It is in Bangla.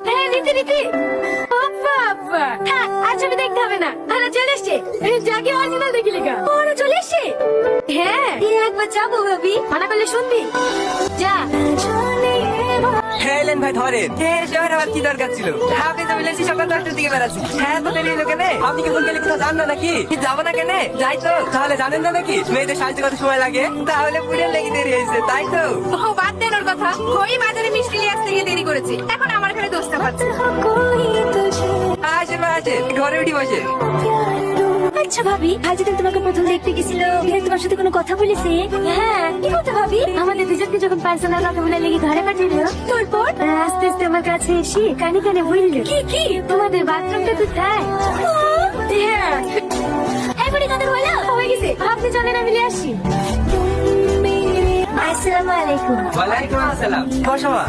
হ্যাঁ রীতি রীতি আর ছবি দেখতে হবে না। আরে চলে এসছে, যাকে অরিজিনাল দেখি লেখা ওরা চলে এসছে। হ্যাঁ একবার যাবো ভাবি, মানা করলে শুনবি। যা হ্যাঁ এলেন ভাই ধরেন। হ্যাঁ শহরে আবার কি দরকার ছিল? আপনি তো বলেছি সকাল 10টার দিকে বেড়াচ্ছি। হ্যাঁ তো দেরি হলো কেন? আপনি কি বলতে কোথাও যান না নাকি? যাবো না কেন? যাই তো। তাহলে জানেন না নাকি মেয়েদের সাজতে কত সময় লাগে? তাহলে পুরের লেগে দেরি হয়েছে তাই তো। ও বাদ দেন ওর কথা। ওই বাজারে মিষ্টি নিয়ে আসতে গিয়ে দেরি করেছে, এখন আমার এখানে দোষটা পাচ্ছে। আসেন ভাই আসেন, ঘরে উঠি বসে। আচ্ছা ভাবি, আজ যখন তোমাকে প্রথম দেখতে গেছিল তোমার সাথে কোনো কথা বলেছে? হ্যাঁ কি কথা ভাবি? আমাদের দুজনকে যখন পার্সোনাল কথা বলে লেগে ঘরে পাঠালো, তারপর আস্তে আস্তে আমার কাছে এসে কানে কানে বললো কি কি তোমাদের বাথরুমটা কোথায়। হ্যাঁ এখনই তাদের বলো হয়ে গেছে, আপনি চলেন আমি নিয়ে আসি। আসসালামু আলাইকুম। ওয়ালাইকুম আসসালাম। বসো মা।